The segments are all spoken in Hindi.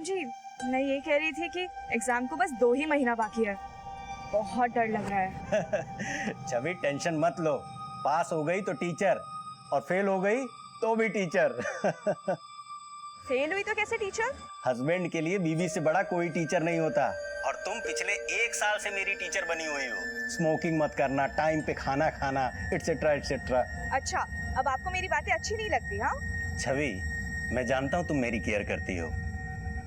जी, मैं ये कह रही थी कि एग्जाम को बस 2 ही महीना बाकी है। बहुत डर लग रहा है। छवि टेंशन मत लो, पास हो गई तो टीचर और फेल हो गई तो भी टीचर। फेल हुई तो कैसे टीचर? हस्बैंड के लिए बीवी से बड़ा कोई टीचर नहीं होता। और तुम पिछले 1 साल से मेरी टीचर बनी हुई हो। स्मोकिंग मत करना, टाइम पे खाना खाना, एटसेट्रा एटसेट्रा। अच्छा, अब आपको मेरी बातें अच्छी नहीं लगती? हाँ छवि, मैं जानता हूँ तुम मेरी केयर करती हो।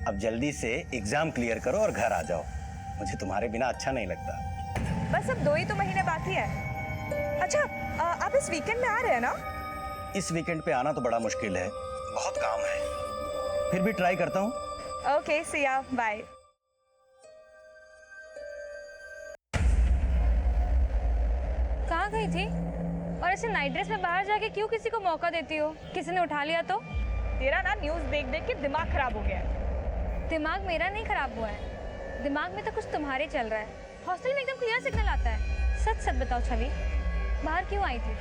अब जल्दी से एग्जाम क्लियर करो और घर आ जाओ। मुझे तुम्हारे बिना अच्छा नहीं लगता। बस अब 2 ही तो महीने बाकी है। अच्छा, आप इस वीकेंड में आ रहे हैं ना? इस वीकेंड पे आना तो बड़ा मुश्किल है, बहुत काम है, फिर भी ट्राई करता हूँ। ओके, सी या, बाय। कहाँ गई थी? और ऐसे नाइट ड्रेस में बाहर जाके क्यों किसी को मौका देती हो? किसी ने उठा लिया तो? तेरा ना न्यूज़ देख देख के दिमाग खराब हो गया है। दिमाग मेरा नहीं खराब हुआ है, दिमाग में तो कुछ तुम्हारे चल रहा है। हॉस्टल में एकदम क्लियर सिग्नल आता है। सच सच बताओ छवि, बाहर क्यों आई थी?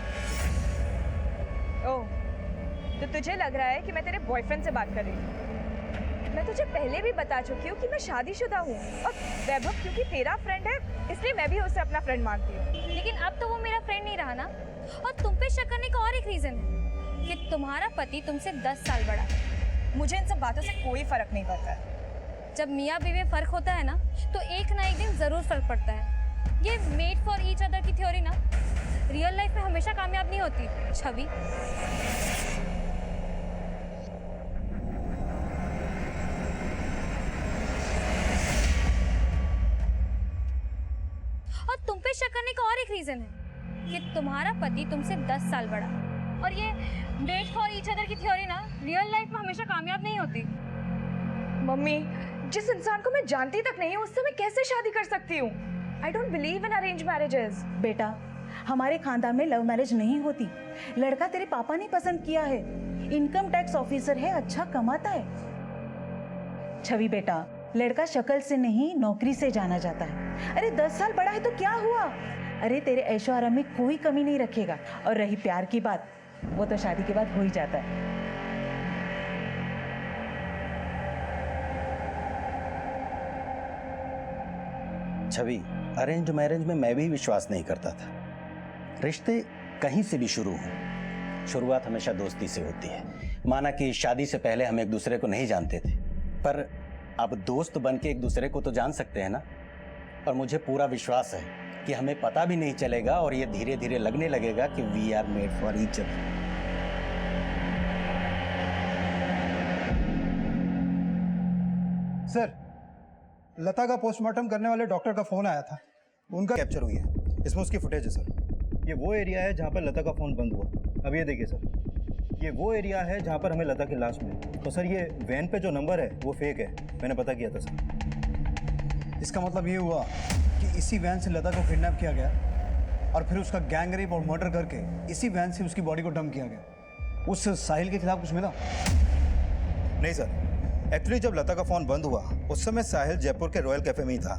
ओह, तो तुझे लग रहा है कि मैं तेरे बॉयफ्रेंड से बात कर रही हूँ? मैं तुझे पहले भी बता चुकी हूँ कि मैं शादीशुदा हूँ, और वैभव क्योंकि तेरा फ्रेंड है इसलिए मैं भी उसे अपना फ्रेंड मानती हूँ। लेकिन अब तो वो मेरा फ्रेंड नहीं रहा ना। और तुम पे शक करने का और एक रीजन है कि तुम्हारा पति तुमसे 10 साल बड़ा है। मुझे इन सब बातों से कोई फर्क नहीं पड़ता है। जब मियाँ बीवी में फर्क होता है ना, तो एक ना एक दिन जरूर फर्क पड़ता है। ये मेड फॉर ईच अदर की थ्योरी ना रियल लाइफ में हमेशा कामयाब नहीं होती छवि। और तुम पे शक करने का और एक रीजन है कि तुम्हारा पति तुमसे 10 साल बड़ा। और ये मेड फॉर ईच अदर की थ्योरी ना रियल लाइफ में हमेशा कामयाब नहीं होती। मम्मी, जिस इंसान को मैं जानती तक नहीं हूँ उससे मैं कैसे शादी कर सकती हूँ? I don't believe in arranged marriages। बेटा, हमारे खानदान में लव मैरिज नहीं होती। लड़का तेरे पापा ने पसंद किया है, इनकम टैक्स ऑफिसर है, अच्छा कमाता है। छवि बेटा, लड़का शक्ल से नहीं नौकरी से जाना जाता है। अरे 10 साल बड़ा है तो क्या हुआ? अरे तेरे ऐशो आराम में कोई कमी नहीं रखेगा। और रही प्यार की बात, वो तो शादी के बाद हो ही जाता है। छवि, अरेंज मैरिज में मैं भी विश्वास नहीं करता था। रिश्ते कहीं से भी शुरू हों, शुरुआत हमेशा दोस्ती से होती है। माना कि शादी से पहले हम एक दूसरे को नहीं जानते थे, पर अब दोस्त बन के एक दूसरे को तो जान सकते हैं ना। और मुझे पूरा विश्वास है कि हमें पता भी नहीं चलेगा और ये धीरे धीरे लगने लगेगा कि we are made for each other. Sir, Lata का पोस्टमार्टम करने वाले डॉक्टर का फोन आया था, उनका कैप्चर हुई है। इसमें उसकी फुटेज है सर। ये वो एरिया है जहाँ पर लता का फोन बंद हुआ। अब ये देखिए सर, ये वो एरिया है जहाँ पर हमें लता की लाश मिली। तो सर, ये वैन पे जो नंबर है वो फेक है, मैंने पता किया था सर। इसका मतलब ये हुआ कि इसी वैन से लता को किडनैप किया गया और फिर उसका गैंग रेप और मर्डर करके इसी वैन से उसकी बॉडी को डंप किया गया। उस साहिल के खिलाफ कुछ मिला? नहीं सर, एक्चुअली जब लता का फ़ोन बंद हुआ उस समय साहिल जयपुर के रॉयल कैफे में ही था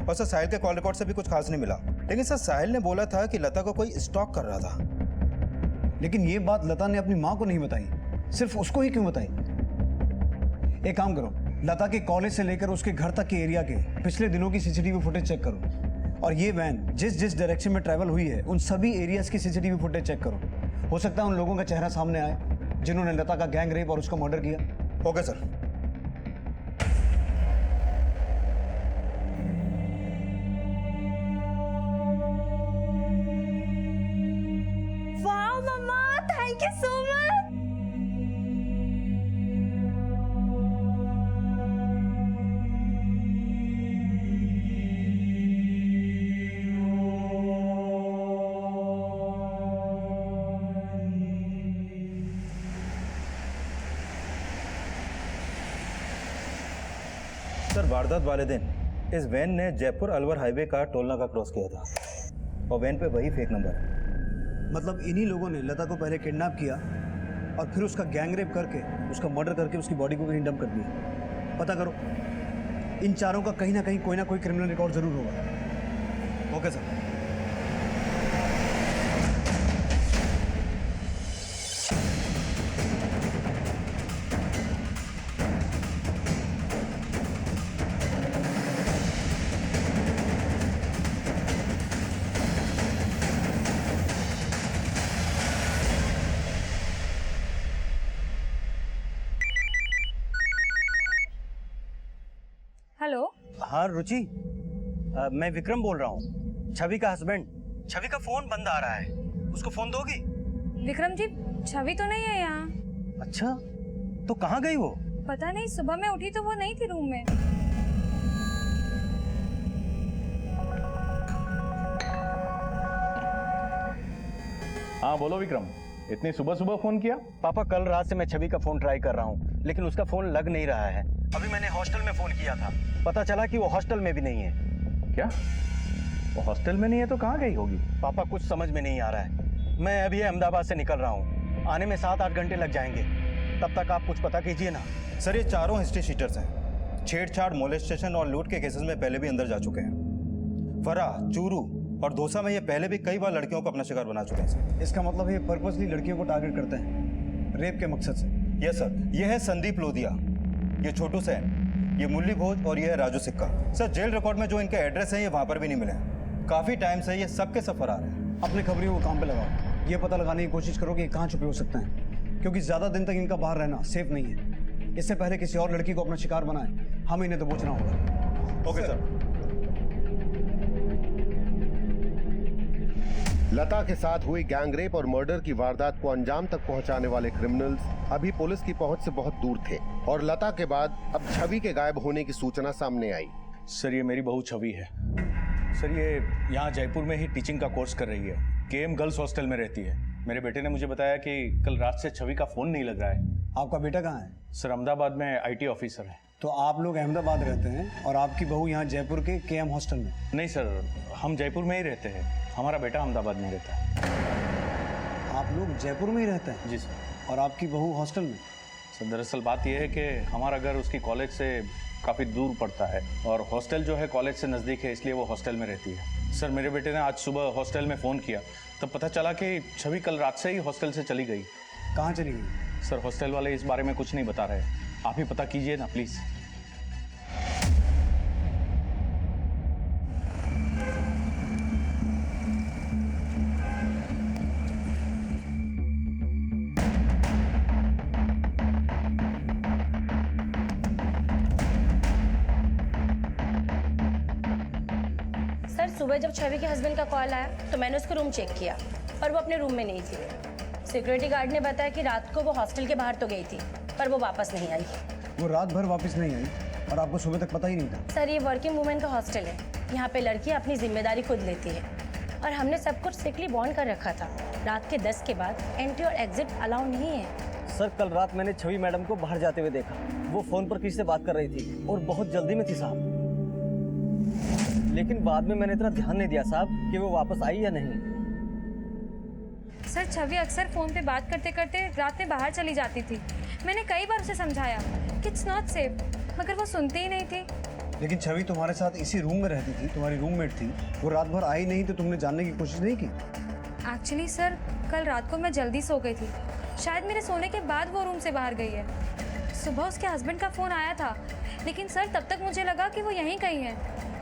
और सर साहिल के कॉल रिकॉर्ड से भी कुछ खास नहीं मिला। लेकिन सर साहिल ने बोला था कि लता को कोई स्टॉक कर रहा था। लेकिन ये बात लता ने अपनी माँ को नहीं बताई, सिर्फ उसको ही क्यों बताई? एक काम करो, लता के कॉलेज से लेकर उसके घर तक के एरिया के पिछले दिनों की सीसीटीवी फुटेज चेक करो। और ये वैन जिस जिस डायरेक्शन में ट्रैवल हुई है उन सभी एरियाज की सीसीटीवी फुटेज चेक करो। हो सकता है उन लोगों का चेहरा सामने आए जिन्होंने लता का गैंग रेप और उसका मर्डर किया। Okay sir. Wow mama, thank you so much. Sir, वारदात वाले दिन इस वैन ने जयपुर अलवर हाईवे का टोल नाका क्रॉस किया था और वैन पे वही फेक नंबर है। मतलब इन्हीं लोगों ने लता को पहले किडनैप किया और फिर उसका गैंग रेप करके उसका मर्डर करके उसकी बॉडी को कहीं डंप कर दिया। पता करो, इन चारों का कहीं ना कोई क्रिमिनल रिकॉर्ड जरूर होगा। Okay sir. हेलो। हाँ रुचि, मैं विक्रम बोल रहा हूँ, छवि का हस्बैंड। छवि का फोन बंद आ रहा है, उसको फोन दोगी? विक्रम जी, छवि तो नहीं है यहाँ। अच्छा, तो कहाँ गई वो? पता नहीं, सुबह मैं उठी तो वो नहीं थी रूम में। हाँ बोलो विक्रम, इतनी सुबह सुबह फोन किया? पापा, कल रात से मैं छवि का फोन ट्राई कर रहा हूँ, लेकिन उसका फोन लग नहीं रहा है। अभी मैंने हॉस्टल में फोन किया था, पता चला कि वो हॉस्टल में भी नहीं है। क्या वो हॉस्टल में नहीं है तो कहाँ गई होगी? पापा, कुछ समझ में नहीं आ रहा है। मैं अभी अहमदाबाद से निकल रहा हूँ, आने में 7-8 घंटे लग जाएंगे। तब तक आप कुछ पता कीजिए ना। सर ये चारों हिस्ट्री शीटर्स हैं, छेड़छाड़, मोलेस्टेशन और लूट के केसेस में पहले भी अंदर जा चुके हैं। फरा, चूरू और दोसा में ये पहले भी कई बार लड़कियों को अपना शिकार बना चुके हैं सर। इसका मतलब ये पर्पसली लड़कियों को टारगेट करते हैं रेप के मकसद से। यस सर, ये है संदीप लोधिया, ये छोटू सेन, ये मुरली भोज और ये है राजू सिक्का। सर जेल रिकॉर्ड में जो इनके एड्रेस हैं ये वहाँ पर भी नहीं मिले हैं। काफ़ी टाइम से ये सबके सब फरार हैं। अपने खबरियों को काम पे लगाओ, ये पता लगाने की कोशिश करो कि ये कहाँ छुपे हो सकते हैं, क्योंकि ज़्यादा दिन तक इनका बाहर रहना सेफ नहीं है। इससे पहले किसी और लड़की को अपना शिकार बनाए, हम इन्हें दबोचना होगा। Okay sir. लता के साथ हुई गैंगरेप और मर्डर की वारदात को अंजाम तक पहुंचाने वाले क्रिमिनल्स अभी पुलिस की पहुंच से बहुत दूर थे और लता के बाद अब छवि के गायब होने की सूचना सामने आई। सर ये मेरी बहू छवि है। सर ये यहाँ जयपुर में ही टीचिंग का कोर्स कर रही है, केएम गर्ल्स हॉस्टल में रहती है। मेरे बेटे ने मुझे बताया कि कल रात से छवि का फोन नहीं लग रहा है। आपका बेटा कहाँ है? सर अहमदाबाद में आईटी ऑफिसर है। तो आप लोग अहमदाबाद रहते हैं और आपकी बहू यहाँ जयपुर के केएम हॉस्टल में? नहीं सर, हम जयपुर में ही रहते हैं, हमारा बेटा अहमदाबाद में रहता है। आप लोग जयपुर में ही रहते हैं? जी सर। और आपकी बहू हॉस्टल में? सर दरअसल बात यह है कि हमारा घर उसकी कॉलेज से काफ़ी दूर पड़ता है और हॉस्टल जो है कॉलेज से नज़दीक है, इसलिए वो हॉस्टल में रहती है। सर मेरे बेटे ने आज सुबह हॉस्टल में फ़ोन किया, तब पता चला कि छवि कल रात से ही हॉस्टल से चली गई। कहाँ चली गई? सर हॉस्टल वाले इस बारे में कुछ नहीं बता रहे, आप ही पता कीजिए ना प्लीज़। सर सुबह जब छवि के हस्बैंड का कॉल आया तो मैंने उसका रूम चेक किया, पर वो अपने रूम में नहीं थी। सिक्योरिटी गार्ड ने बताया कि रात को वो हॉस्टल के बाहर तो गई थी, पर वो वापस नहीं आई। वो रात भर वापस नहीं आई और आपको सुबह तक पता ही नहीं था? सर ये वर्किंग वूमेन का हॉस्टल है, यहाँ पे लड़कियाँ अपनी जिम्मेदारी खुद लेती है और हमने सब कुछ स्ट्रिक्टली बॉन्ड कर रखा था। रात के 10 के बाद एंट्री और एग्जिट अलाउ नहीं है। सर कल रात मैंने छवि मैडम को बाहर जाते हुए देखा, वो फोन पर किसी से बात कर रही थी और बहुत जल्दी में थी साहब। लेकिन बाद में मैंने इतना ध्यान नहीं दिया साहब कि वो वापस आई या नहीं। सर छवि अक्सर फ़ोन पे बात करते करते रात में बाहर चली जाती थी। मैंने कई बार उसे समझाया कि इट्स नॉट सेफ, मगर वो सुनती ही नहीं थी। लेकिन छवि तुम्हारे साथ इसी रूम में रहती थी, तुम्हारी रूममेट थी, वो रात भर आई नहीं तो तुमने जानने की कोशिश नहीं की? एक्चुअली सर कल रात को मैं जल्दी सो गई थी, शायद मेरे सोने के बाद वो रूम से बाहर गई है। सुबह उसके हस्बैंड का फ़ोन आया था, लेकिन सर तब तक मुझे लगा कि वो यहीं कहीं है।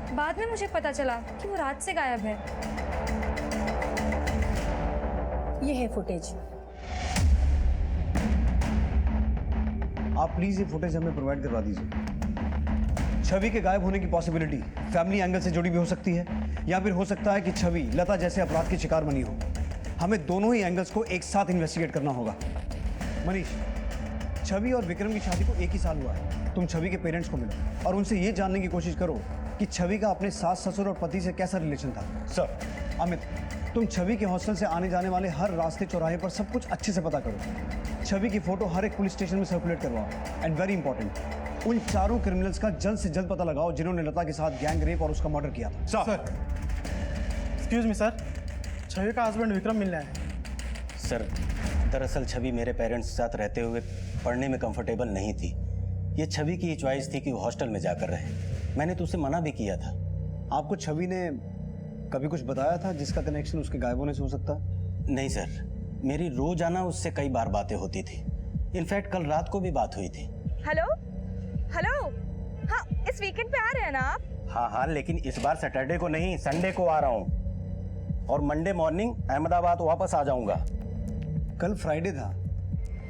बाद में मुझे पता चला कि वो रात से गायब है। ये है फुटेज। आप प्लीज ये फुटेज हमें प्रोवाइड करवा दीजिए। छवि के गायब होने की पॉसिबिलिटी फैमिली एंगल से जुड़ी भी हो सकती है या फिर हो सकता है कि छवि लता जैसे अपराध की शिकार बनी हो। हमें दोनों ही एंगल्स को एक साथ इन्वेस्टिगेट करना होगा। मनीष, छवि और विक्रम की शादी को 1 ही साल हुआ है। तुम छवि के पेरेंट्स को मिलो और उनसे ये जानने की कोशिश करो कि छवि का अपने सास ससुर और पति से कैसा रिलेशन था। सर अमित, तुम छवि के हॉस्टल से आने जाने वाले हर रास्ते चौराहे पर सब कुछ अच्छे से पता करो। छवि की फोटो हर एक पुलिस स्टेशन में सर्कुलेट करवाओ एंड वेरी इंपॉर्टेंट, उन चारों क्रिमिनल्स का जल्द से जल्द पता लगाओ जिन्होंने लता के साथ गैंग रेप और उसका मर्डर किया था। सर एक्सक्यूज मी सर, छवि का हस्बैंड विक्रम मिलना है। सर दरअसल छवि मेरे पेरेंट्स के साथ रहते हुए पढ़ने में कंफर्टेबल नहीं थी। ये छवि की चॉइस थी कि वो हॉस्टल में जाकर रहे। मैंने तो उसे मना भी किया था। आपको छवि ने कभी कुछ बताया था जिसका कनेक्शन उसके गायब होने से हो सकता? नहीं सर, मेरी रोजाना उससे कई बार बातें होती थी। इनफैक्ट कल रात को भी बात हुई थी। हेलो हेलो, हाँ इस वीकेंड पे आ रहे हैं ना आप? हाँ हाँ, लेकिन इस बार सैटरडे को नहीं, संडे को आ रहा हूँ और मंडे मॉर्निंग अहमदाबाद वापस आ जाऊंगा। कल फ्राइडे था,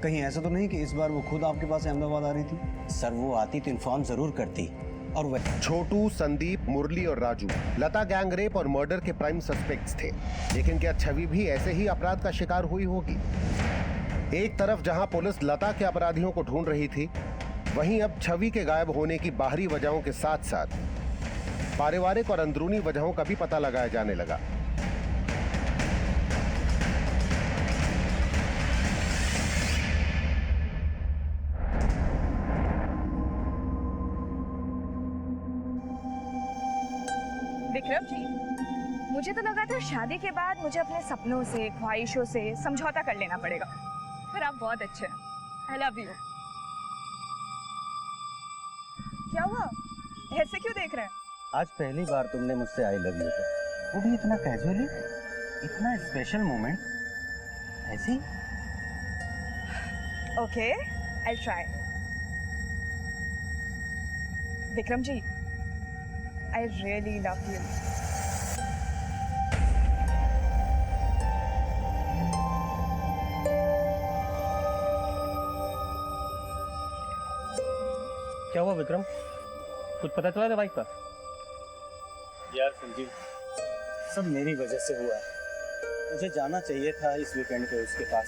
कहीं ऐसा तो नहीं कि इस बार वो खुद आपके पास अहमदाबाद आ रही थी? सर वो आती तो इन्फॉर्म जरूर करती, और वह छोटू, संदीप, मुरली और राजू लता गैंग रेप और मर्डर के प्राइम सस्पेक्ट्स थे। लेकिन क्या छवि भी ऐसे ही अपराध का शिकार हुई होगी? एक तरफ जहां पुलिस लता के अपराधियों को ढूंढ रही थी, वहीं अब छवि के गायब होने की बाहरी वजहों के साथ साथ पारिवारिक और अंदरूनी वजहों का भी पता लगाया जाने लगा। विक्रम जी, मुझे तो लगा था शादी के बाद मुझे अपने सपनों से, ख्वाहिशों से समझौता कर लेना पड़ेगा, पर आप बहुत अच्छे हैं। I love you. क्या हुआ, ऐसे क्यों देख रहे हैं? आज पहली बार तुमने मुझसे आई लव यू कहा, वो भी इतना कैजुअली, इतना स्पेशल मोमेंट। ऐसी okay, I try. Vikram ji, I really love you. क्या हुआ विक्रम, कुछ पता चला था बाइक पर? यार संजीव, सब मेरी वजह से हुआ है। मुझे जाना चाहिए था इस वीकेंड पे उसके पास।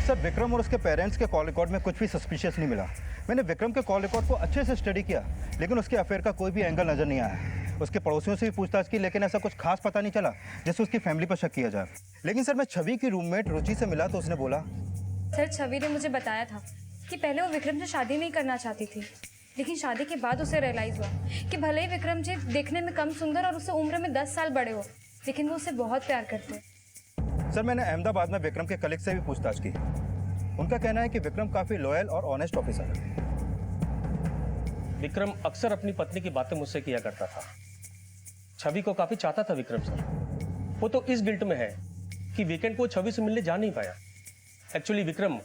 सर, विक्रम और उसके पेरेंट्स के कॉल रिकॉर्ड में कुछ भी सस्पिशियस नहीं मिला। मैंने विक्रम के कॉल रिकॉर्ड को अच्छे से स्टडी किया, लेकिन उसके अफेयर का कोई भी एंगल नजर नहीं आया। उसके पड़ोसियों से भी पूछताछ की, लेकिन ऐसा कुछ खास पता नहीं चला जैसे उसकी फैमिली पर शक किया जाए। लेकिन सर, मैं छवि की रूममेट रुचि से मिला तो उसने बोला, सर छवि ने मुझे बताया था कि पहले वो विक्रम से शादी नहीं करना चाहती थी, लेकिन शादी के बाद उसे रियलाइज़ हुआ कि भले ही विक्रम जी देखने में कम सुंदर और उससे उम्र में 10 साल बड़े हो, लेकिन वो उसे बहुत प्यार करते हैं। सर, मैंने अहमदाबाद में विक्रम के कलीग से भी पूछताछ की। उनका कहना है कि विक्रम काफ़ी लॉयल और ऑनेस्ट ऑफिसर है। विक्रम अक्सर अपनी पत्नी की बातें मुझसे किया करता था। छवि को काफी चाहता था विक्रम सर। वो तो इस गिल्ट में है कि वीकेंड को छवि से मिलने जा नहीं पाया। एक्चुअली विक्रम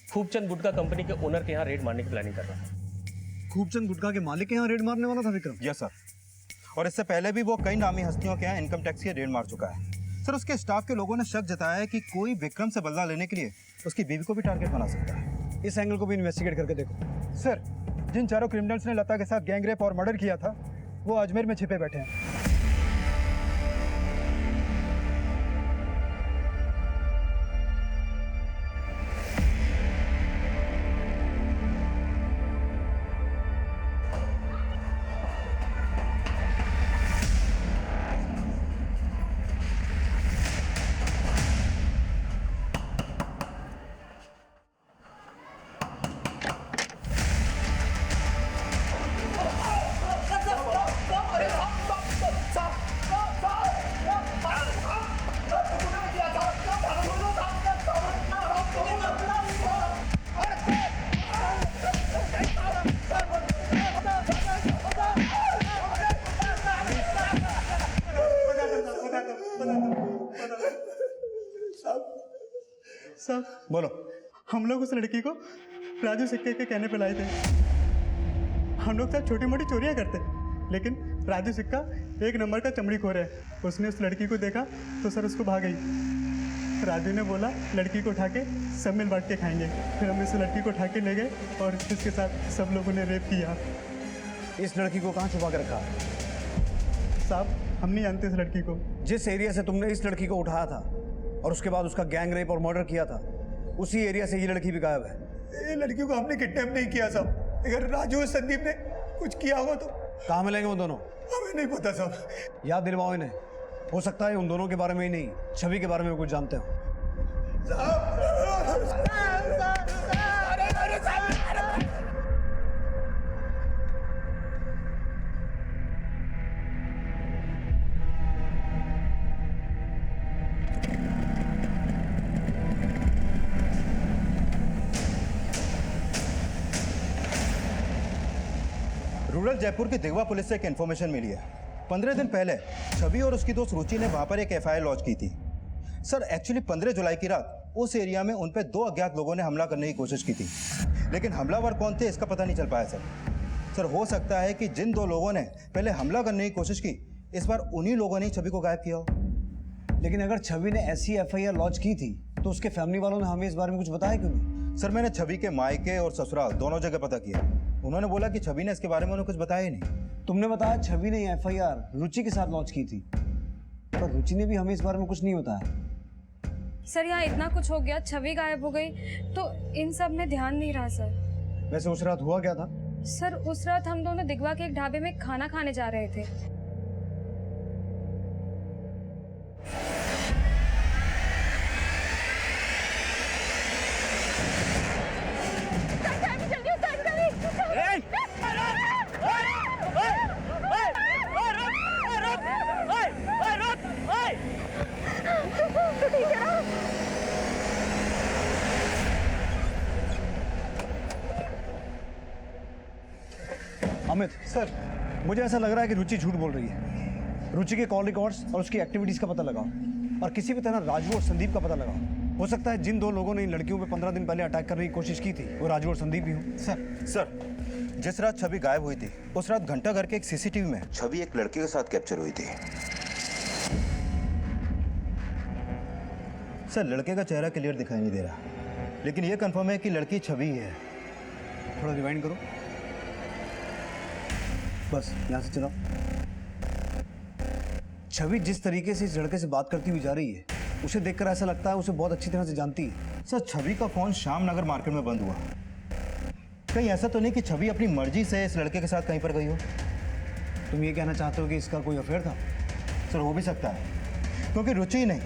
खूबचंद गुटखा कंपनी के ओनर के यहाँ रेड मारने की प्लानिंग कर रहा था। खूबचंद गुटखा के मालिक के यहाँ रेड मारने वाला था विक्रम? यस सर, और इससे पहले भी वो कई नामी हस्तियों के यहाँ इनकम टैक्स की रेड मार चुका है। सर, उसके स्टाफ के लोगों ने शक जताया है कि कोई विक्रम से बदला लेने के लिए उसकी बीवी को भी टारगेट बना सकता है। इस एंगल को भी इन्वेस्टिगेट करके देखो। सर, जिन चारों क्रिमिनल्स ने लता के साथ गैंग रेप और मर्डर किया था, वो अजमेर में छिपे बैठे हैं। साहब बोलो। हम लोग उस लड़की को राजू सिक्के के कहने पे लाए थे। हम लोग सब छोटी मोटी चोरियां करते, लेकिन राजू सिक्का एक नंबर का चमड़ीखोर है। उसने उस लड़की को देखा तो सर उसको भाग गई। राजू ने बोला लड़की को उठा के सब मिल बांट के खाएंगे। फिर हम इस लड़की को उठा के ले गए और इसके साथ सब लोगों ने रेप किया। इस लड़की को कहाँ छुपा के रखा? साहब हम नहीं जानते इस लड़की को। जिस एरिया से तुमने इस लड़की को उठाया था और उसके बाद उसका गैंग रेप और मर्डर किया था, उसी एरिया से ये लड़की भी गायब है। ये लड़की को हमने किडनैप नहीं किया साहब। अगर राजू और संदीप ने कुछ किया होगा तो कहाँ मिलेंगे वो दोनों? हमें नहीं पता साहब। याद दिलवाओ इन्हें। हो सकता है उन दोनों के बारे में ही नहीं, छवि के बारे में कुछ जानते हो। रूरल जयपुर की दिगवा पुलिस से एक इन्फॉर्मेशन मिली है। 15 दिन पहले छवि और उसकी दोस्त रुचि ने वहां पर एक एफआईआर लॉन्च की थी। सर, एक्चुअली 15 जुलाई की रात उस एरिया में उन पे 2 अज्ञात लोगों ने हमला करने की कोशिश की थी, लेकिन हमलावर कौन थे इसका पता नहीं चल पाया। सर, हो सकता है कि जिन 2 लोगों ने पहले हमला करने की कोशिश की, इस बार उन्हीं लोगों ने छवि को गायब किया हो। लेकिन अगर छवि ने ऐसी एफआईआर लॉन्च की थी तो उसके फैमिली वालों ने हमें इस बारे में कुछ बताया क्यों नहीं? सर मैंने छवि के मायके और ससुराल दोनों जगह पता किया। उन्होंने बोला कि छवि ने इसके बारे में उन्हें कुछ बताया ही नहीं। तुमने बताया छवि ने एफआईआर रुचि के साथ लॉन्च की थी, पर रुचि ने भी हमें इस बारे में कुछ नहीं बताया। सर यहाँ इतना कुछ हो गया, छवि गायब हो गई, तो इन सब में ध्यान नहीं रहा सर। वैसे उस रात हुआ क्या था? सर उस रात हम दोनों दिगवा के एक ढाबे में खाना खाने जा रहे थे। अमित सर, मुझे ऐसा लग रहा है कि रुचि झूठ बोल रही है। रुचि के कॉल रिकॉर्ड्स और उसकी एक्टिविटीज का पता लगाओ और किसी भी तरह राजू और संदीप का पता लगाओ। हो सकता है जिन दो लोगों ने इन लड़कियों पे 15 दिन पहले अटैक करने की कोशिश की थी वो राजू और संदीप ही हो। सर जिस रात छवि गायब हुई थी उस रात घंटा घर के एक सीसीटीवी में छवि एक लड़के के साथ कैप्चर हुई थी। सर लड़के का चेहरा क्लियर दिखाई नहीं दे रहा, लेकिन ये कंफर्म है कि लड़की छवि ही है। थोड़ा रिवाइंड करो, बस यहाँ से चलाओ। छवि जिस तरीके से इस लड़के से बात करती हुई जा रही है, उसे देखकर ऐसा लगता है उसे बहुत अच्छी तरह से जानती है। सर छवि का फोन श्याम नगर मार्केट में बंद हुआ। कहीं ऐसा तो नहीं कि छवि अपनी मर्जी से इस लड़के के साथ कहीं पर गई हो? तुम ये कहना चाहते हो कि इसका कोई अफेयर था? सर हो भी सकता है, क्योंकि रुचि ही नहीं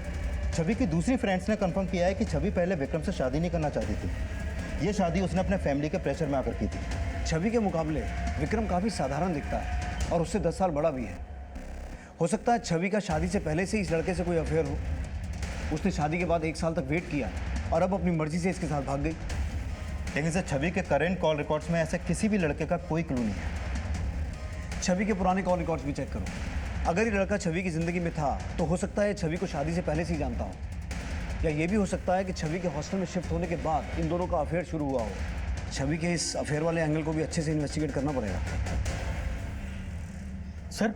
छवि की दूसरी फ्रेंड्स ने कंफर्म किया है कि छवि पहले विक्रम से शादी नहीं करना चाहती थी। ये शादी उसने अपने फैमिली के प्रेशर में आकर की थी। छवि के मुकाबले विक्रम काफ़ी साधारण दिखता है और उससे 10 साल बड़ा भी है। हो सकता है छवि का शादी से पहले से इस लड़के से कोई अफेयर हो। उसने शादी के बाद 1 साल तक वेट किया और अब अपनी मर्जी से इसके साथ भाग गई। लेकिन सर छवि के करेंट कॉल रिकॉर्ड्स में ऐसे किसी भी लड़के का कोई क्लू नहीं है। छवि के पुराने कॉल रिकॉर्ड्स भी चेक करो। अगर ये लड़का छवि की ज़िंदगी में था तो हो सकता है छवि को शादी से पहले से ही जानता हो, या ये भी हो सकता है कि छवि के हॉस्टल में शिफ्ट होने के बाद इन दोनों का अफेयर शुरू हुआ हो। छवि के इस अफेयर वाले एंगल को भी अच्छे से इन्वेस्टिगेट करना पड़ेगा। सर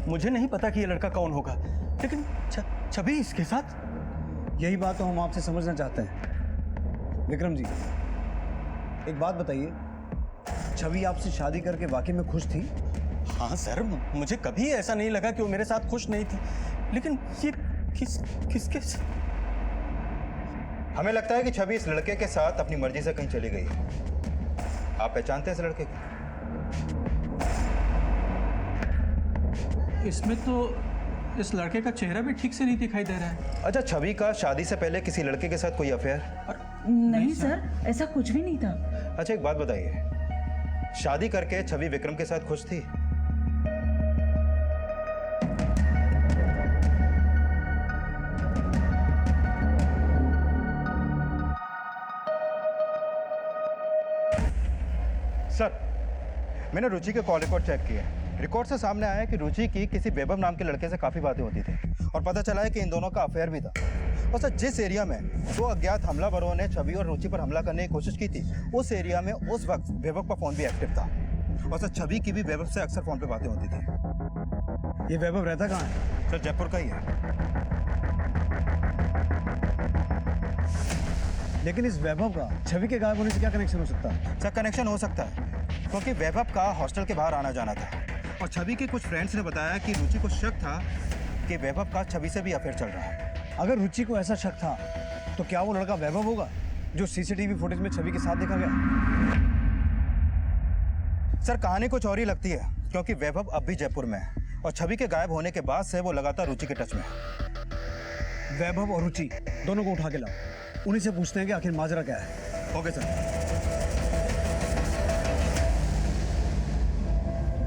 मुझे नहीं पता कि ये लड़का कौन होगा, लेकिन छवि इसके साथ। यही बात तो हम आपसे समझना चाहते हैं। विक्रम जी, एक बात बताइए, छवि आपसे शादी करके वाकई में खुश थी? हाँ सर, मुझे कभी ऐसा नहीं लगा कि वो मेरे साथ खुश नहीं थी, लेकिन ये किसके हमें लगता है कि छवि इस लड़के के साथ अपनी मर्जी से कहीं चली गई है। आप पहचानते हैं इस लड़के को? इसमें तो इस लड़के का चेहरा भी ठीक से नहीं दिखाई दे रहा है। अच्छा, छवि का शादी से पहले किसी लड़के के साथ कोई अफेयर? नहीं सर, ऐसा कुछ भी नहीं था। अच्छा एक बात बताइए, शादी करके छवि विक्रम के साथ खुश थी? सर मैंने रुचि के कॉल रिकॉर्ड चेक किए। रिकॉर्ड से सामने आया है कि रुचि की किसी वैभव नाम के लड़के से काफ़ी बातें होती थी और पता चला है कि इन दोनों का अफेयर भी था। और सर जिस एरिया में 2 अज्ञात हमलावरों ने छवि और रुचि पर हमला करने की कोशिश की थी, उस एरिया में उस वक्त वैभव का फ़ोन भी एक्टिव था। और सर छवि की भी वैभव से अक्सर फ़ोन पे बातें होती थी। ये वैभव रहता कहाँ है? सर जयपुर का ही है। लेकिन इस वैभव का छवि के गायब होने से क्या कनेक्शन हो सकता है? सर कनेक्शन हो सकता है क्योंकि वैभव का हॉस्टल के बाहर आना जाना था और छवि के कुछ फ्रेंड्स ने बताया कि रुचि को शक था कि वैभव का छवि से भी अफेयर चल रहा है। अगर रुचि को ऐसा शक था तो क्या वो लड़का वैभव होगा जो सीसीटीवी फुटेज में छवि के साथ देखा गया? सर कहानी कुछ और ही लगती है क्योंकि वैभव अब भी जयपुर में है और छवि के गायब होने के बाद से वो लगातार रुचि के टच में है। वैभव और रुचि दोनों को उठा के लाओ, उन्हीं से पूछते हैं कि आखिर माजरा क्या है। Okay sir.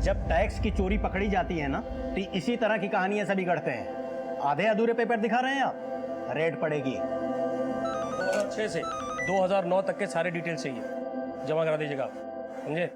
जब टैक्स की चोरी पकड़ी जाती है ना तो इसी तरह की कहानियां सभी गढ़ते हैं। आधे अधूरे पेपर दिखा रहे हैं आप, रेड पड़ेगी। 2006 से 2009 तक के सारे डिटेल्स चाहिए, जमा करा दीजिएगा आप, समझे?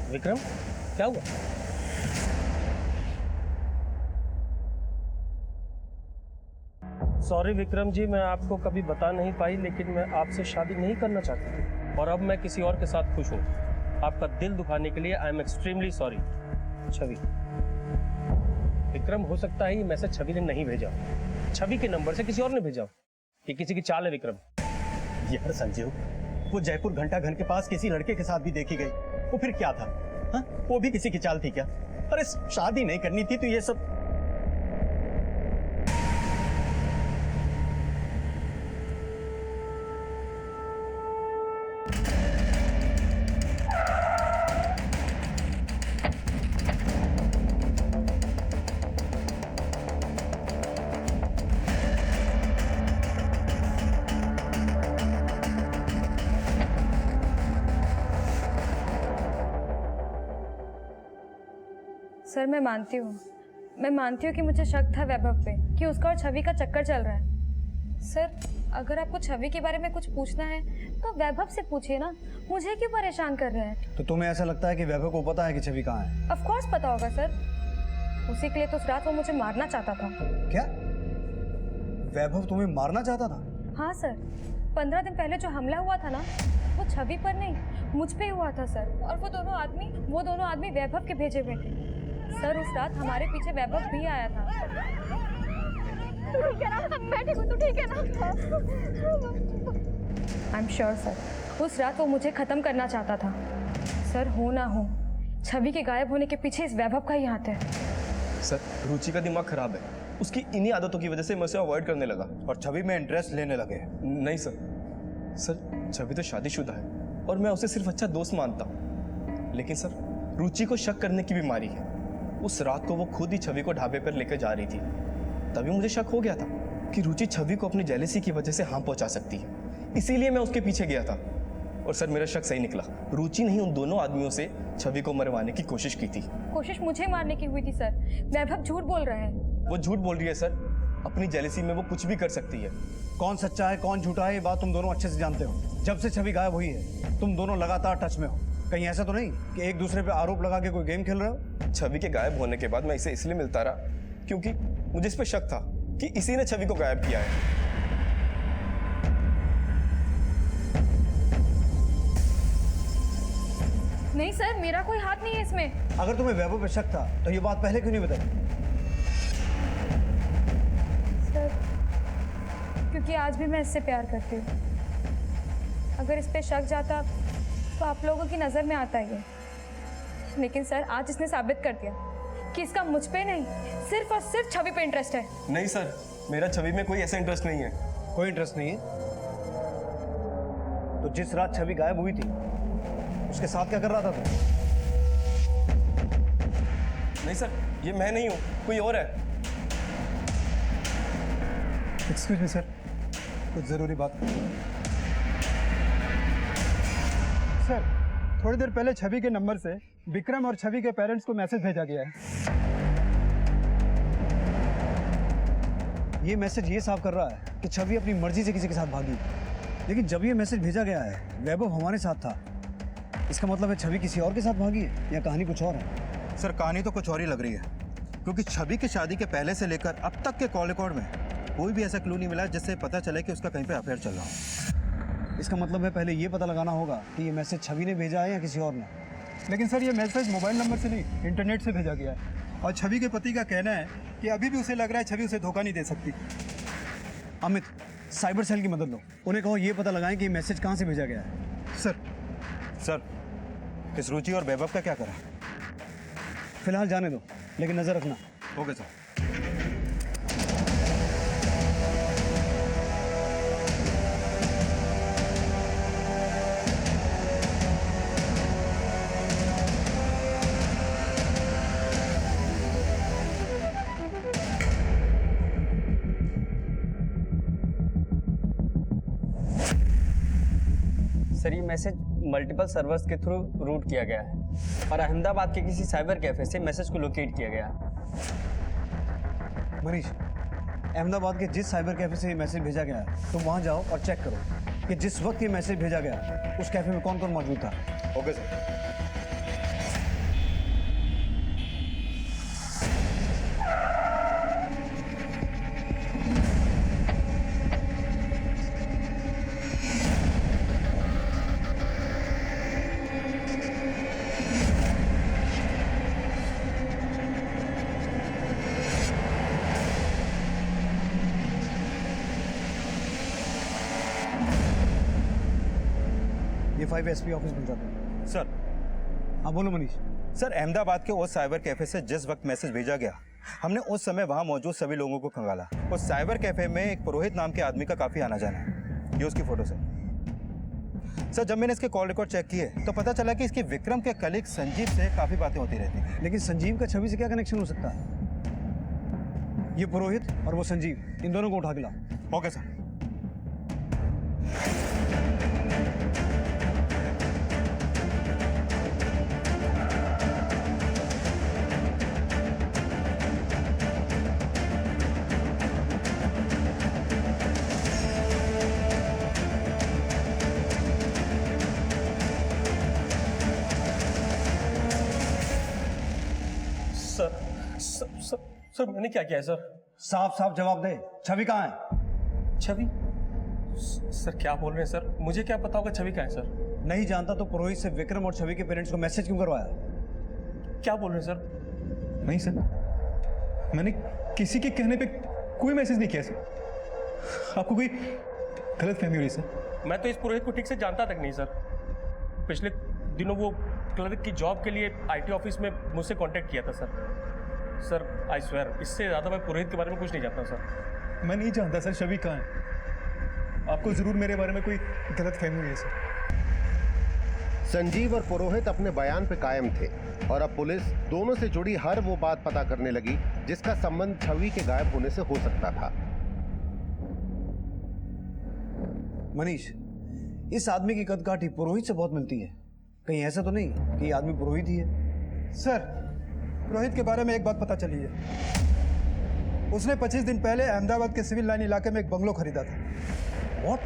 विक्रम, क्या हुआ? सॉरी विक्रम जी, मैं आपको कभी बता नहीं पाई, लेकिन मैं आपसे शादी नहीं करना चाहती थी और अब मैं किसी और के साथ खुश हूँ। आपका दिल दुखाने के लिए आई एम एक्सट्रीमली सॉरी। छवि, विक्रम हो सकता है ये मैसेज छवि ने नहीं भेजा, छवि के नंबर से किसी और ने भेजा। ये किसी की चाल है विक्रम। यार संजीव, वो जयपुर घंटा घर के पास किसी लड़के के साथ भी देखी गई, वो फिर क्या था? हाँ, वो भी किसी की चाल थी क्या? अरे शादी नहीं करनी थी तो ये सब। सर मैं मानती हूँ कि मुझे शक था वैभव पे कि उसका और छवि का चक्कर चल रहा है। सर अगर आपको छवि के बारे में कुछ पूछना है तो वैभव से पूछिए ना, मुझे क्यों परेशान कर रहे हैं? तो तुम्हें ऐसा लगता है कि वैभव को पता है कि छवि कहाँ है? ऑफ कोर्स पता होगा सर, उसी के लिए तो उस रात वो मुझे मारना चाहता था। क्या वैभव तुम्हें मारना चाहता था? हाँ सर, 15 दिन पहले जो हमला हुआ था ना, वो छवि पर नहीं मुझ पे हुआ था सर। और वो दोनों आदमी वैभव के भेजे हुए थे सर। उस रात हमारे पीछे वैभव भी आया था। ठीक है ना? मैं ठीक हूँ, तू ठीक है ना? आई एम श्योर सर, उस रात वो मुझे खत्म करना चाहता था सर। हो ना हो, छवि के गायब होने के पीछे इस वैभव का ही हाथ है। सर रुचि का दिमाग खराब है, उसकी इन्हीं आदतों की वजह से मैं उसे अवॉइड करने लगा और छवि में इंटरेस्ट लेने लगे। नहीं सर छवि तो शादीशुदा है और मैं उसे सिर्फ अच्छा दोस्त मानता हूँ। लेकिन सर रुचि को शक करने की बीमारी है। उस रात को वो खुद ही छवि को ढाबे पर लेकर जा रही थी, तभी मुझे शक हो गया था कि रुचि छवि को अपनी जेलसी की वजह से हार्म पहुंचा सकती है, इसीलिए मैं उसके पीछे गया था। और सर मेरा शक सही निकला, रुचि नहीं उन दोनों आदमियों से छवि को मरवाने की कोशिश की थी। कोशिश मुझे मारने की हुई थी सर। वैभव झूठ बोल रहा है। वो झूठ बोल रही है सर, अपनी जेलसी में वो कुछ भी कर सकती है। कौन सच्चा है कौन झूठा है ये बात तुम दोनों अच्छे से जानते हो। जब से छवि गायब हुई है तुम दोनों लगातार टच में हो। कहीं ऐसा तो नहीं कि एक दूसरे पे आरोप लगा के कोई गेम खेल रहे हो? छवि के गायब होने के बाद मैं इसे इसलिए मिलता रहा क्योंकि मुझे इस पे शक था कि इसी ने छवि को गायब किया है। नहीं सर, मेरा कोई हाथ नहीं है इसमें। अगर तुम्हें वैभव पे शक था तो ये बात पहले क्यों नहीं बताई? सर क्योंकि आज भी मैं इससे प्यार करती हूँ। अगर इस पे शक जाता तो आप लोगों की नज़र में आता ही है। लेकिन सर आज इसने साबित कर दिया कि इसका मुझ पे नहीं, सिर्फ और सिर्फ छवि पे इंटरेस्ट है। नहीं सर, मेरा छवि में कोई ऐसा इंटरेस्ट नहीं है। कोई इंटरेस्ट नहीं है? तो जिस रात छवि गायब हुई थी उसके साथ क्या कर रहा था तू? नहीं सर, ये मैं नहीं हूँ, कोई और है। एक्सक्यूज मी सर, कुछ ज़रूरी बात। सर थोड़ी देर पहले छवि के नंबर से विक्रम और छवि के पेरेंट्स को मैसेज भेजा गया है। ये मैसेज ये साफ कर रहा है कि छवि अपनी मर्जी से किसी के साथ भागी। लेकिन जब ये मैसेज भेजा गया है वैभव हमारे साथ था, इसका मतलब है छवि किसी और के साथ भागी है या कहानी कुछ और है? सर कहानी तो कुछ और ही लग रही है, क्योंकि छवि की शादी के पहले से लेकर अब तक के कॉल रिकॉर्ड में कोई भी ऐसा क्लू नहीं मिला जिससे पता चले कि उसका कहीं पे अफेयर चल रहा हो। इसका मतलब है पहले ये पता लगाना होगा कि ये मैसेज छवि ने भेजा है या किसी और ने। लेकिन सर ये मैसेज मोबाइल नंबर से नहीं, इंटरनेट से भेजा गया है और छवि के पति का कहना है कि अभी भी उसे लग रहा है छवि उसे धोखा नहीं दे सकती। अमित, साइबर सेल की मदद लो, उन्हें कहो ये पता लगाएं कि ये मैसेज कहाँ से भेजा गया है। सर इस रुचि और वैभव का क्या करा? फिलहाल जाने दो, लेकिन नजर रखना। Okay sir. सर ये मैसेज मल्टीपल सर्वर्स के थ्रू रूट किया गया है और अहमदाबाद के किसी साइबर कैफे से मैसेज को लोकेट किया गया है। मनीष, अहमदाबाद के जिस साइबर कैफे से ये मैसेज भेजा गया है तुम वहाँ जाओ और चेक करो कि जिस वक्त ये मैसेज भेजा गया उस कैफे में कौन कौन मौजूद था। Okay sir. ये 5 SP ऑफिस बन जाते हैं। सर। हाँ बोलो मनीष। सर, अहमदाबाद के उस साइबर कैफे से जिस वक्त मैसेज भेजा गया, हमने उस समय वहां मौजूद सभी लोगों को खंगाला। उस साइबर कैफे में एक पुरोहित नाम के आदमी का काफी आना जाना है। ये उसकी फोटो सर, जब मैंने इसके कॉल रिकॉर्ड चेक किए तो पता चला कि इसकी विक्रम के कलीग संजीव से काफी बातें होती रहती हैं। लेकिन संजीव का छवि से क्या कनेक्शन हो सकता है? ये पुरोहित और वो संजीव, इन दोनों को उठा के लाओ। Okay sir. सर मैंने क्या किया है सर? साफ साफ जवाब दे, छवि कहाँ है? छवि? सर क्या बोल रहे हैं सर? मुझे क्या पता होगा छवि कहाँ है सर? नहीं जानता तो पुरोहित से विक्रम और छवि के पेरेंट्स को मैसेज क्यों करवाया? क्या बोल रहे हैं सर? नहीं सर, मैंने किसी के कहने पे कोई मैसेज नहीं किया सर। आपको कोई गलत फहमी हो रही सर। मैं तो इस पुरोहित को ठीक से जानता तक नहीं सर। पिछले दिनों वो क्लर्क की जॉब के लिए IT ऑफिस में मुझसे कांटेक्ट किया था सर। आई स्वेयर, इससे ज़्यादा मैं पुरोहित के बारे में कुछ नहीं जानता सर। मैं नहीं जानता सर छवि कहाँ है। आपको जरूर मेरे बारे में कोई गलत फहमी हुई है सर। संजीव और पुरोहित अपने बयान पे कायम थे और अब पुलिस दोनों से जुड़ी हर वो बात पता करने लगी जिसका संबंध छवि के गायब होने से हो सकता था। मनीष, इस आदमी की कदकाठी पुरोहित से बहुत मिलती है। कहीं ऐसा तो नहीं कि ये आदमी पुरोहित ही है? सर, रोहित के बारे में एक बात पता चली है। उसने 25 दिन पहले अहमदाबाद के सिविल लाइन इलाके में एक बंगलो खरीदा था। व्हाट?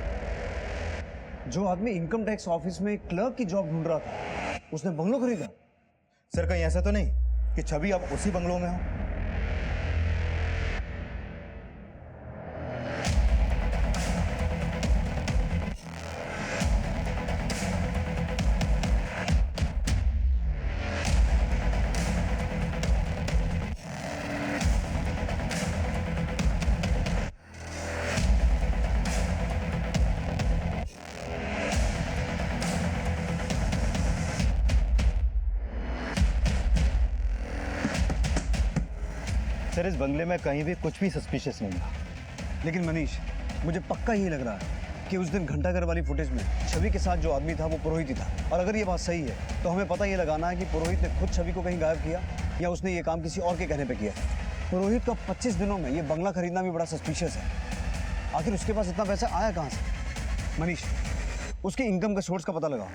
जो आदमी इनकम टैक्स ऑफिस में क्लर्क की जॉब ढूंढ रहा था, उसने बंगलो खरीदा? सर, कहीं ऐसा तो नहीं कि छवि अब उसी बंगलो में हो? सर, इस बंगले में कहीं भी कुछ भी सस्पिशियस नहीं था। लेकिन मनीष, मुझे पक्का यही लग रहा है कि उस दिन घंटाघर वाली फुटेज में छवि के साथ जो आदमी था वो पुरोहित ही था। और अगर ये बात सही है तो हमें पता ये लगाना है कि पुरोहित ने खुद छवि को कहीं गायब किया या उसने ये काम किसी और के कहने पे किया। पुरोहित का 25 दिनों में ये बंगला खरीदना भी बड़ा सस्पिशियस है। आखिर उसके पास इतना पैसा आया कहाँ से? मनीष, उसके इनकम का सोर्स का पता लगाओ,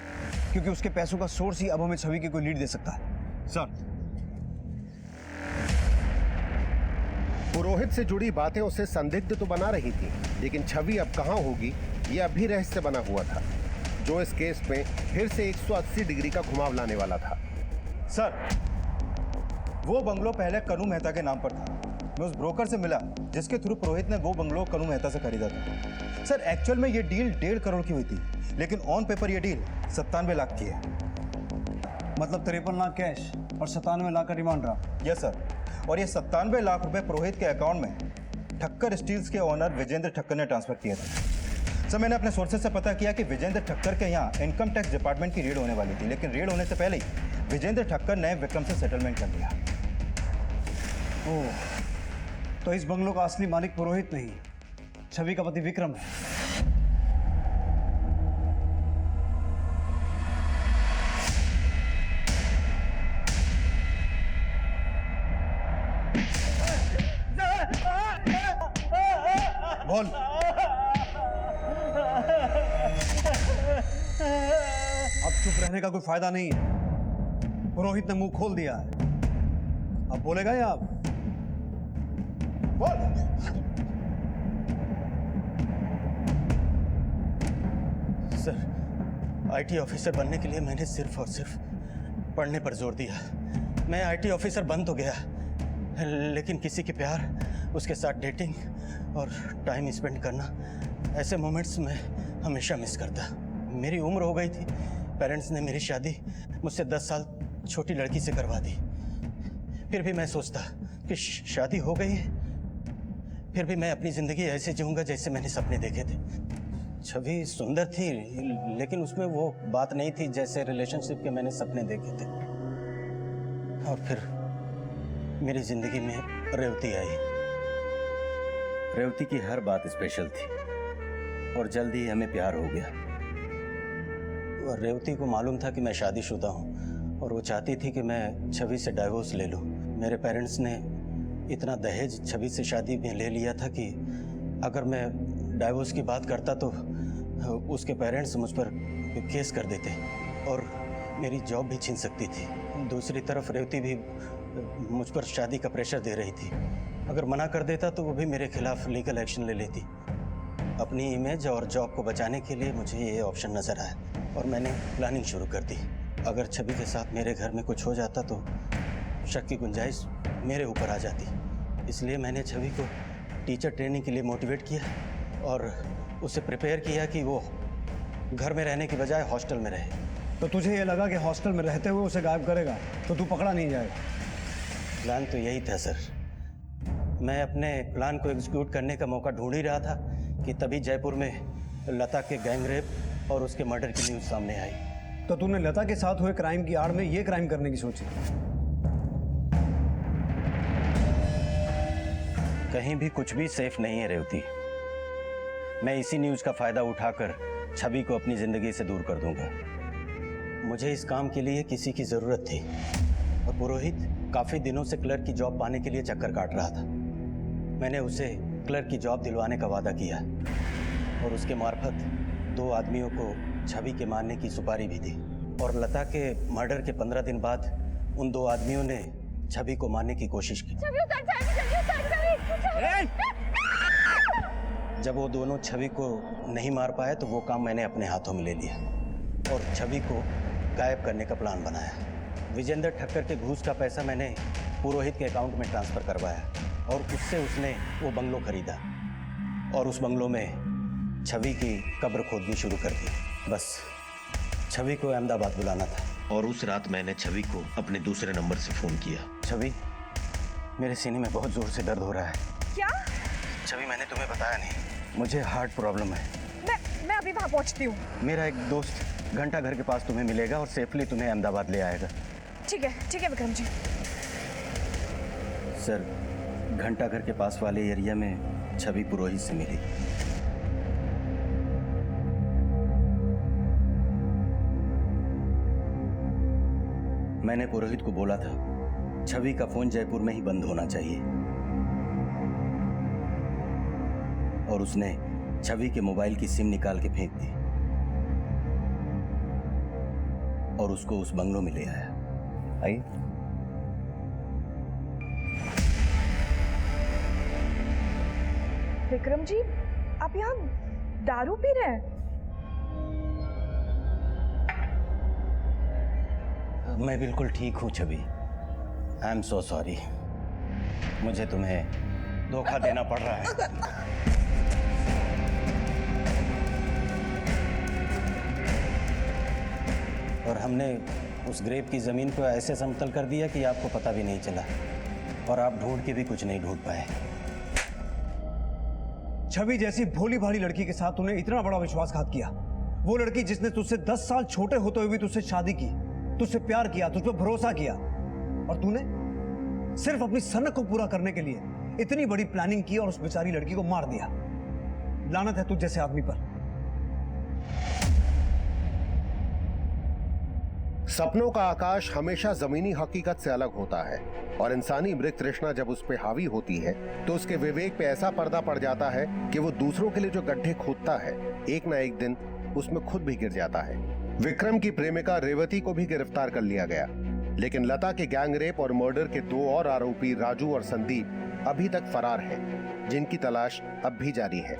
क्योंकि उसके पैसों का सोर्स ही अब हमें छवि की कोई लीड दे सकता है। सर, पुरोहित से जुड़ी बातें उसे संदिग्ध तो बना रही थी, लेकिन छवि अब कहां होगी ये अब भी रहस्य बना हुआ था, जो इस केस में फिर से 180 डिग्री का घुमाव लाने वाला था। सर, वो बंगलो पहले कनू मेहता के नाम पर था। मैं उस ब्रोकर से मिला जिसके थ्रू पुरोहित ने वो बंगलो कनू मेहता से खरीदा था। सर, एक्चुअल में ये डील 1.5 करोड़ की हुई थी, लेकिन ऑन पेपर ये डील 97 लाख की है। मतलब 53 लाख कैश और 97 लाख का डिमांड रहा? Yes sir. और ये 97 लाख रुपए पुरोहित के अकाउंट में ठक्कर स्टील्स के ओनर विजेंद्र ठक्कर ने ट्रांसफर किया था। सर, मैंने अपने सोर्सेज से पता किया कि विजेंद्र ठक्कर के यहाँ इनकम टैक्स डिपार्टमेंट की रेड होने वाली थी, लेकिन रेड होने से पहले ही विजेंद्र ठक्कर ने विक्रम से सेटलमेंट कर लिया। ओह, तो इस बंगलों का असली मालिक पुरोहित नहीं, छवि का पति विक्रम है। बोल। अब चुप रहने का कोई फायदा नहीं है। पुरोहित ने मुंह खोल दिया है, अब बोलेगा या आप? बोल। सर, IT ऑफिसर बनने के लिए मैंने सिर्फ और सिर्फ पढ़ने पर जोर दिया। मैं IT ऑफिसर बन तो गया, लेकिन किसी के प्यार, उसके साथ डेटिंग और टाइम स्पेंड करना, ऐसे मोमेंट्स में हमेशा मिस करता। मेरी उम्र हो गई थी, पेरेंट्स ने मेरी शादी मुझसे 10 साल छोटी लड़की से करवा दी। फिर भी मैं सोचता कि शादी हो गई है, फिर भी मैं अपनी ज़िंदगी ऐसे जीऊँगा जैसे मैंने सपने देखे थे। छवि सुंदर थी, लेकिन उसमें वो बात नहीं थी जैसे रिलेशनशिप के मैंने सपने देखे थे। और फिर मेरी जिंदगी में रेवती आई। रेवती की हर बात स्पेशल थी और जल्दी ही हमें प्यार हो गया। और रेवती को मालूम था कि मैं शादीशुदा हूँ और वो चाहती थी कि मैं छवि से डाइवोर्स ले लूँ। मेरे पेरेंट्स ने इतना दहेज छवि से शादी में ले लिया था कि अगर मैं डाइवोर्स की बात करता तो उसके पेरेंट्स मुझ पर केस कर देते और मेरी जॉब भी छीन सकती थी। दूसरी तरफ रेवती भी मुझ पर शादी का प्रेशर दे रही थी। अगर मना कर देता तो वो भी मेरे खिलाफ लीगल एक्शन ले लेती। अपनी इमेज और जॉब को बचाने के लिए मुझे ये ऑप्शन नज़र आया और मैंने प्लानिंग शुरू कर दी। अगर छवि के साथ मेरे घर में कुछ हो जाता तो शक की गुंजाइश मेरे ऊपर आ जाती। इसलिए मैंने छवि को टीचर ट्रेनिंग के लिए मोटिवेट किया और उसे प्रिपेयर किया कि वो घर में रहने की बजाय हॉस्टल में रहे। तो तुझे ये लगा कि हॉस्टल में रहते हुए उसे गायब करेगा तो तू पकड़ा नहीं जाएगा? प्लान तो यही था सर। मैं अपने प्लान को एग्जीक्यूट करने का मौका ढूंढ ही रहा था कि तभी जयपुर में लता के गैंग रेप और उसके मर्डर की न्यूज़ सामने आई। तो तूने लता के साथ हुए क्राइम की आड़ में ये क्राइम करने की सोची? कहीं भी कुछ भी सेफ नहीं है रेवती। मैं इसी न्यूज़ का फायदा उठाकर छवि को अपनी जिंदगी से दूर कर दूंगा। मुझे इस काम के लिए किसी की जरूरत थी और पुरोहित काफी दिनों से क्लर्क की जॉब पाने के लिए चक्कर काट रहा था। मैंने उसे क्लर्क की जॉब दिलवाने का वादा किया और उसके मार्फत 2 आदमियों को छवि के मारने की सुपारी भी दी। और लता के मर्डर के 15 दिन बाद उन 2 आदमियों ने छवि को मारने की कोशिश की। जब वो दोनों छवि को नहीं मार पाए तो वो काम मैंने अपने हाथों में ले लिया और छवि को गायब करने का प्लान बनाया। विजेंद्र ठक्कर के घूस का पैसा मैंने पुरोहित के अकाउंट में ट्रांसफ़र करवाया और उससे उसने वो बंगलो खरीदा और उस बंगलों में छवि की कब्र खोदनी शुरू कर दी। बस छवि को अहमदाबाद बुलाना था। और उस रात मैंने छवि को अपने दूसरे नंबर से फोन किया। छवि, मेरे सीने में बहुत जोर से दर्द हो रहा है। क्या? छवि, मैंने तुम्हें बताया नहीं, मुझे हार्ट प्रॉब्लम है। मैं अभी वहाँ पहुँचती हूँ। मेरा एक दोस्त घंटा घर के पास तुम्हें मिलेगा और सेफली तुम्हें अहमदाबाद ले आएगा। ठीक है विक्रम जी। सर, घंटा घर के पास वाले एरिया में छवि पुरोहित से मिली। मैंने पुरोहित को बोला था छवि का फोन जयपुर में ही बंद होना चाहिए और उसने छवि के मोबाइल की सिम निकाल के फेंक दी और उसको उस बंगलों में ले आया। आइए। विक्रम जी, आप यहाँ दारू पी रहे हैं? मैं बिल्कुल ठीक हूँ छवि। I am so sorry. मुझे तुम्हें धोखा देना पड़ रहा है। और हमने उस ग्रेव की जमीन को ऐसे समतल कर दिया कि आपको पता भी नहीं चला और आप ढूंढ के भी कुछ नहीं ढूंढ पाए। छवि जैसी भोली भाली लड़की के साथ तूने इतना बड़ा विश्वासघात किया। वो लड़की जिसने तुझसे 10 साल छोटे होते हुए भी तुझसे शादी की, तुझसे प्यार किया, तुझ पर भरोसा किया और तूने सिर्फ अपनी सनक को पूरा करने के लिए इतनी बड़ी प्लानिंग की और उस बेचारी लड़की को मार दिया। लानत है तुझ जैसे आदमी पर। सपनों का आकाश हमेशा जमीनी हकीकत से अलग होता है और इंसानी मृत तृष्णा जब उस पे हावी होती है तो उसके विवेक पे ऐसा पर्दा पड़ जाता है कि वो दूसरों के लिए जो गड्ढे खोदता है एक ना एक दिन उसमें खुद भी गिर जाता है। विक्रम की प्रेमिका रेवती को भी गिरफ्तार कर लिया गया, लेकिन लता के गैंग रेप और मर्डर के 2 और आरोपी राजू और संदीप अभी तक फरार हैं, जिनकी तलाश अब भी जारी है।